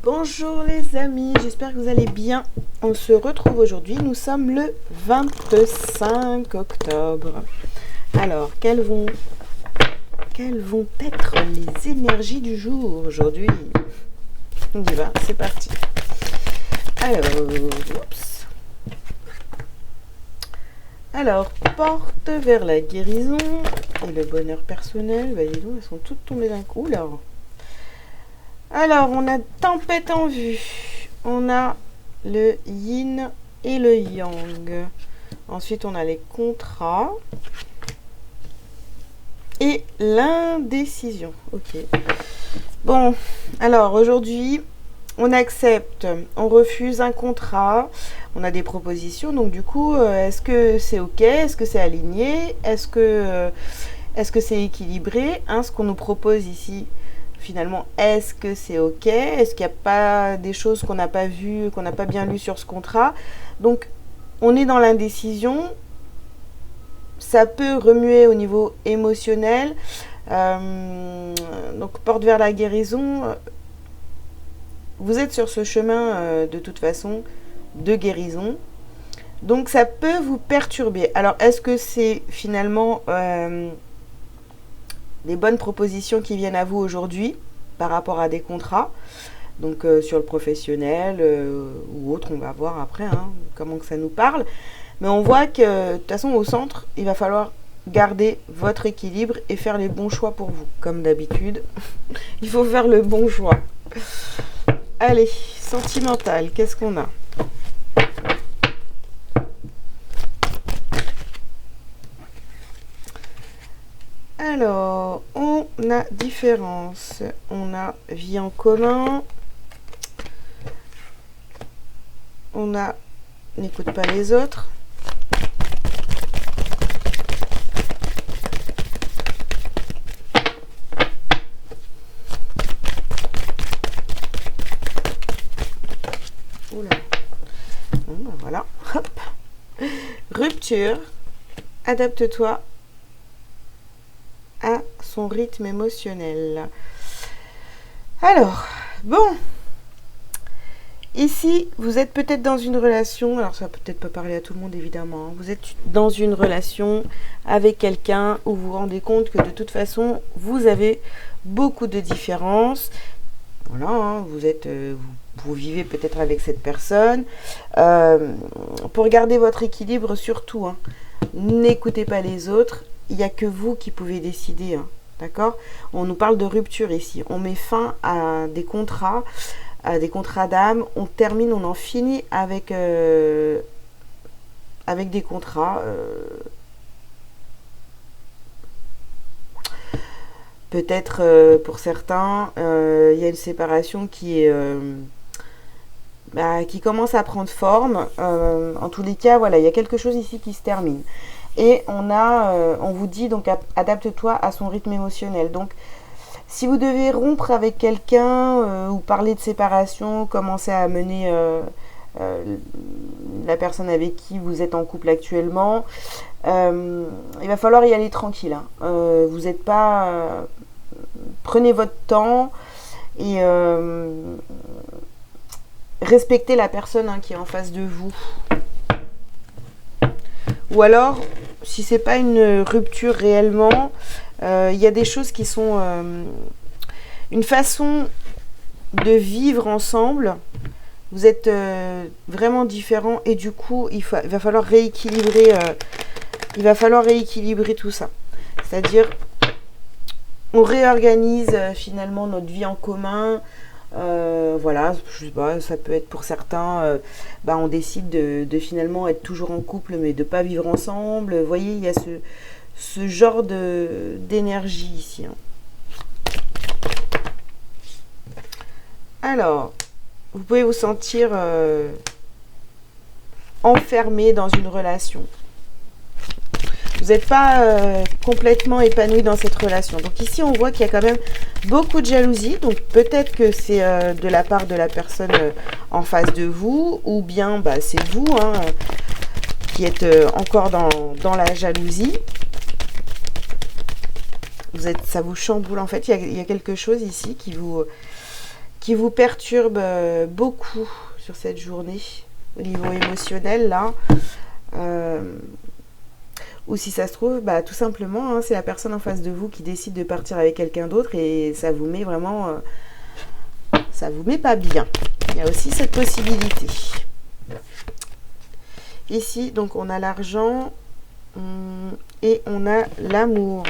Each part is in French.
Bonjour les amis, j'espère que vous allez bien. On se retrouve aujourd'hui, nous sommes le 25 octobre. Alors, quelles vont être les énergies du jour aujourd'hui? On y va, c'est parti. Alors, oups. Alors, porte vers la guérison et le bonheur personnel. Bah dis donc, elles sont toutes tombées d'un coup là. Alors, on a tempête en vue. On a le yin et le yang. Ensuite, on a les contrats. Et l'indécision. Ok. Bon, alors aujourd'hui, on accepte, on refuse un contrat. On a des propositions. Donc du coup, est-ce que c'est ok? Est-ce que c'est aligné? Est-ce que c'est équilibré, hein, ce qu'on nous propose ici? Finalement, est-ce que c'est ok? Est-ce qu'il n'y a pas des choses qu'on n'a pas vues, qu'on n'a pas bien lues sur ce contrat? Donc, on est dans l'indécision. Ça peut remuer au niveau émotionnel. Donc, porte vers la guérison. Vous êtes sur ce chemin, de toute façon, de guérison. Donc, ça peut vous perturber. Alors, est-ce que c'est finalement des bonnes propositions qui viennent à vous aujourd'hui par rapport à des contrats, donc sur le professionnel ou autre, on va voir après comment que ça nous parle. Mais on voit que de toute façon au centre, il va falloir garder votre équilibre et faire les bons choix pour vous. Comme d'habitude, il faut faire le bon choix. Allez, sentimental, qu'est-ce qu'on a? Alors, on a différence. On a vie en commun. On a n'écoute pas les autres. Oula. Bon, ben voilà. Hop. Rupture. Adapte-toi à son rythme émotionnel. Alors, bon. Ici, vous êtes peut-être dans une relation, alors ça peut-être pas parler à tout le monde évidemment, vous êtes dans une relation avec quelqu'un où vous vous rendez compte que de toute façon, vous avez beaucoup de différences. Voilà, hein, vous vivez peut-être avec cette personne. Pour garder votre équilibre surtout, hein, n'écoutez pas les autres, il n'y a que vous qui pouvez décider. Hein, d'accord? On nous parle de rupture ici, on met fin à des contrats d'âme, on termine, on en finit avec des contrats. Peut-être pour certains, il y a une séparation qui commence à prendre forme. En tous les cas, voilà, il y a quelque chose ici qui se termine. Et on vous dit donc adapte-toi à son rythme émotionnel. Donc, si vous devez rompre avec quelqu'un ou parler de séparation, commencer à mener la personne avec qui vous êtes en couple actuellement, il va falloir y aller tranquille. Hein. Vous n'êtes pas... prenez votre temps et respectez la personne qui est en face de vous. Ou alors, si c'est pas une rupture réellement, il y a des choses qui sont une façon de vivre ensemble. Vous êtes vraiment différents et du coup, il va falloir rééquilibrer. Il va falloir rééquilibrer tout ça. C'est-à-dire, on réorganise finalement notre vie en commun. Voilà, je sais pas, ça peut être pour certains, on décide de finalement être toujours en couple mais de pas vivre ensemble. Vous voyez, il y a ce genre d'énergie ici. Hein. Alors, vous pouvez vous sentir enfermé dans une relation. Vous n'êtes pas complètement épanoui dans cette relation. Donc ici, on voit qu'il y a quand même beaucoup de jalousie. Donc peut-être que c'est de la part de la personne en face de vous, ou bien c'est vous qui êtes encore dans la jalousie. Ça vous chamboule. En fait, il y a quelque chose ici qui qui vous perturbe beaucoup sur cette journée au niveau émotionnel là. Ou si ça se trouve, bah, tout simplement, hein, c'est la personne en face de vous qui décide de partir avec quelqu'un d'autre et ça vous met vraiment... ça vous met pas bien. Il y a aussi cette possibilité. Ici, donc, on a l'argent et on a l'amour.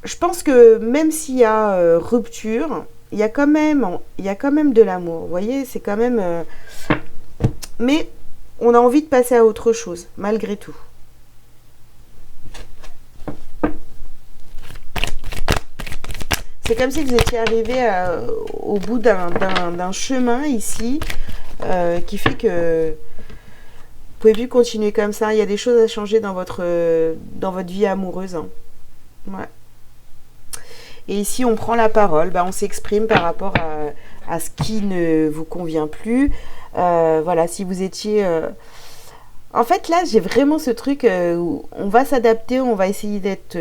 Je pense que même s'il y a rupture, il y a quand même de l'amour. Vous voyez, c'est quand même... mais on a envie de passer à autre chose, malgré tout. C'est comme si vous étiez arrivé au bout d'un chemin ici, qui fait que vous pouvez plus continuer comme ça. Il y a des choses à changer dans votre vie amoureuse. Hein. Ouais. Et ici, on prend la parole, on s'exprime par rapport à ce qui ne vous convient plus. Voilà, si vous étiez... En fait, là, j'ai vraiment ce truc où on va s'adapter, on va essayer d'être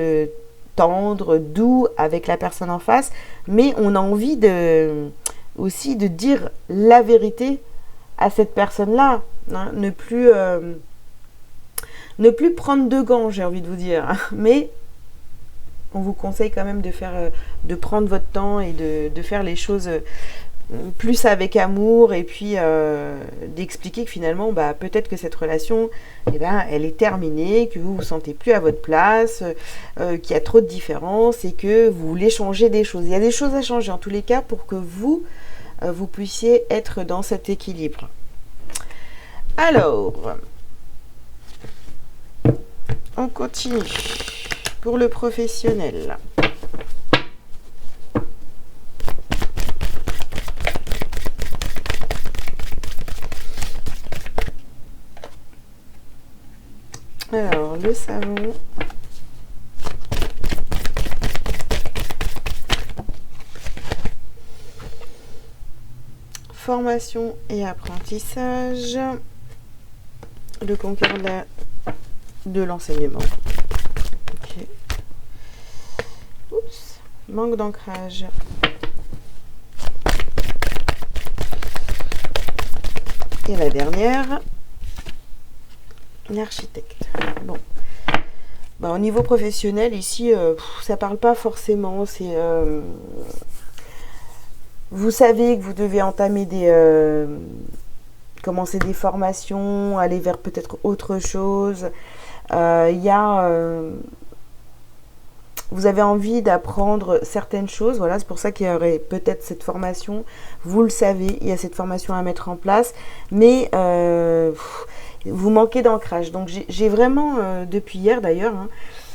tendre, doux avec la personne en face, mais on a envie aussi de dire la vérité à cette personne-là. Hein, ne plus prendre de gants, j'ai envie de vous dire. Mais on vous conseille quand même de prendre votre temps et de faire les choses plus avec amour et puis d'expliquer que finalement peut-être que cette relation elle est terminée, que vous vous sentez plus à votre place, qu'il y a trop de différences et que vous voulez changer des choses. Il y a des choses à changer en tous les cas pour que vous puissiez être dans cet équilibre. Alors, on continue pour le professionnel. Alors, le savon. Formation et apprentissage. Le concours de l'enseignement. Ok. Oups. Manque d'ancrage. Et la dernière. L'architecte. Bon. Au niveau professionnel, ici, ça parle pas forcément. C'est, vous savez que vous devez entamer commencer des formations, aller vers peut-être autre chose. Vous avez envie d'apprendre certaines choses. Voilà, c'est pour ça qu'il y aurait peut-être cette formation. Vous le savez, il y a cette formation à mettre en place. Mais vous manquez d'ancrage. Donc j'ai vraiment, depuis hier d'ailleurs,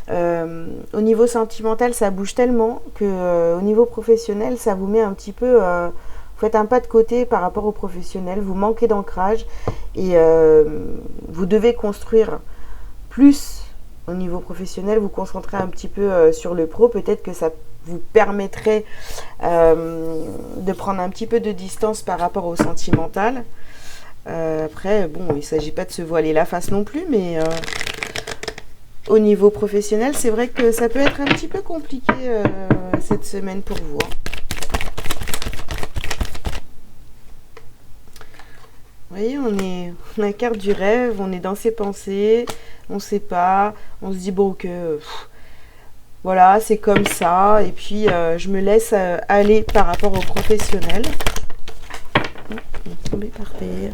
au niveau sentimental, ça bouge tellement que au niveau professionnel, ça vous met un petit peu... vous faites un pas de côté par rapport au professionnel. Vous manquez d'ancrage et vous devez construire plus au niveau professionnel. Vous concentrez un petit peu sur le pro. Peut-être que ça vous permettrait de prendre un petit peu de distance par rapport au sentimental. Après, bon, il ne s'agit pas de se voiler la face non plus, mais au niveau professionnel, c'est vrai que ça peut être un petit peu compliqué cette semaine pour vous. Hein. Vous voyez, on a la carte du rêve, on est dans ses pensées, on ne sait pas, on se dit bon que voilà, c'est comme ça, et puis je me laisse aller par rapport au professionnel. On est tombé par terre.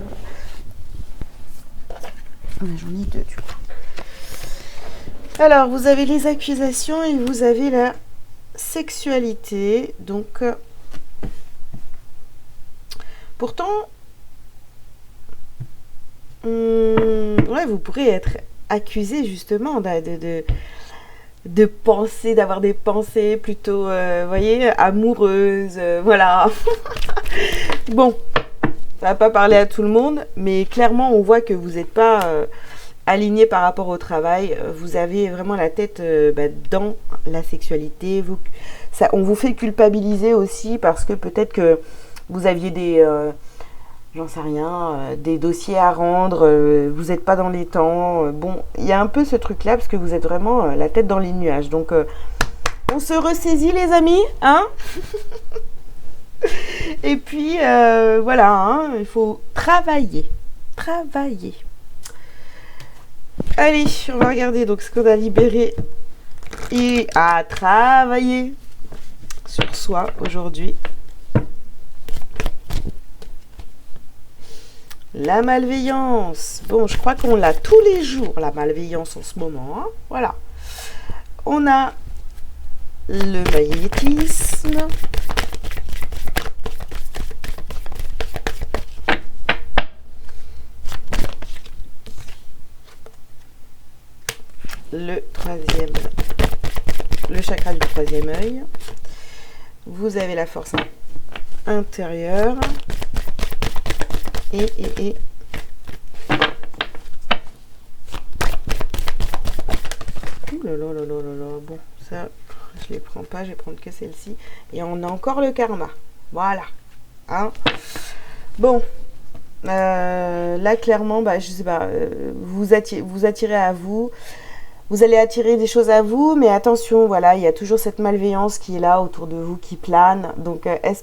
J'en ai deux du coup. Alors, vous avez les accusations et vous avez la sexualité. Donc, pourtant, ouais, vous pourrez être accusé justement de penser, d'avoir des pensées plutôt, voyez, amoureuses, voilà. Bon, ça va pas parler à tout le monde, mais clairement, on voit que vous n'êtes pas aligné par rapport au travail. Vous avez vraiment la tête dans la sexualité. On vous fait culpabiliser aussi parce que peut-être que vous aviez des... j'en sais rien, des dossiers à rendre, vous n'êtes pas dans les temps. Bon, il y a un peu ce truc-là parce que vous êtes vraiment la tête dans les nuages. Donc, On se ressaisit les amis, hein? Et puis voilà, hein, il faut travailler. Travailler. Allez, on va regarder donc ce qu'on a libéré et à travailler sur soi aujourd'hui. La malveillance. Bon, je crois qu'on l'a tous les jours, la malveillance en ce moment. Hein. Voilà. On a le magnétisme. Le chakra du troisième œil. Vous avez la force intérieure. Et ouh là là là là là. Bon, ça, je les prends pas, je vais prendre que celle-ci. Et on a encore le karma. Voilà. Hein. Bon. Là, clairement, bah, je sais pas, vous attirez à vous. Vous allez attirer des choses à vous, mais attention, voilà, il y a toujours cette malveillance qui est là autour de vous, qui plane. Donc, est-ce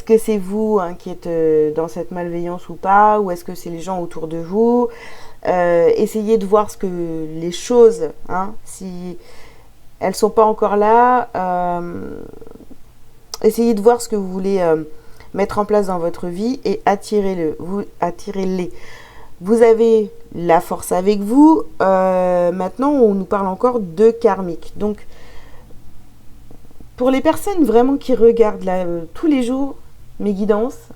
que c'est vous hein, qui êtes dans cette malveillance ou pas, ou est-ce que c'est les gens autour de vous? Essayez de voir ce que les choses, hein, si elles sont pas encore là, essayez de voir ce que vous voulez mettre en place dans votre vie et attirez-les. Vous avez la force avec vous. Maintenant, on nous parle encore de karmique. Donc, pour les personnes vraiment qui regardent là, tous les jours mes guidances,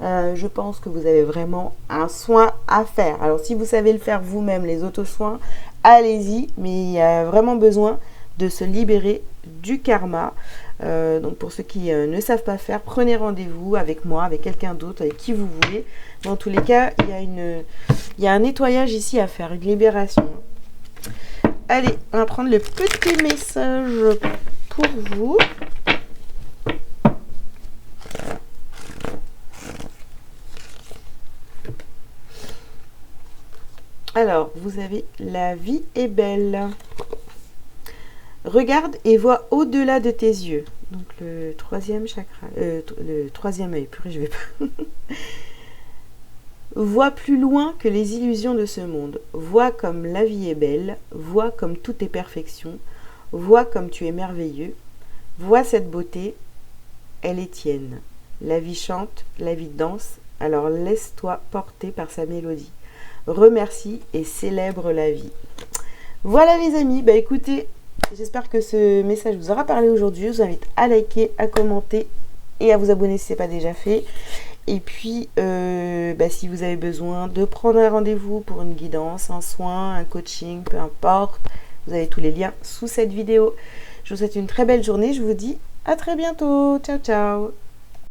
je pense que vous avez vraiment un soin à faire. Alors, si vous savez le faire vous-même, les auto-soins, allez-y. Mais il y a vraiment besoin de se libérer du karma. Donc pour ceux qui ne savent pas faire, prenez rendez-vous avec moi, avec quelqu'un d'autre, avec qui vous voulez. Dans tous les cas, il y a un nettoyage ici à faire, une libération. Allez, on va prendre le petit message pour vous. Alors, vous avez la vie est belle. Regarde et vois au-delà de tes yeux. Donc le troisième chakra, le troisième œil. Purée, je vais pas. Vois plus loin que les illusions de ce monde. Vois comme la vie est belle. Vois comme tout est perfection. Vois comme tu es merveilleux. Vois cette beauté. Elle est tienne. La vie chante, la vie danse. Alors laisse-toi porter par sa mélodie. Remercie et célèbre la vie. Voilà les amis. Bah écoutez. J'espère que ce message vous aura parlé aujourd'hui. Je vous invite à liker, à commenter et à vous abonner si ce n'est pas déjà fait. Et puis, si vous avez besoin de prendre un rendez-vous pour une guidance, un soin, un coaching, peu importe, vous avez tous les liens sous cette vidéo. Je vous souhaite une très belle journée. Je vous dis à très bientôt. Ciao, ciao.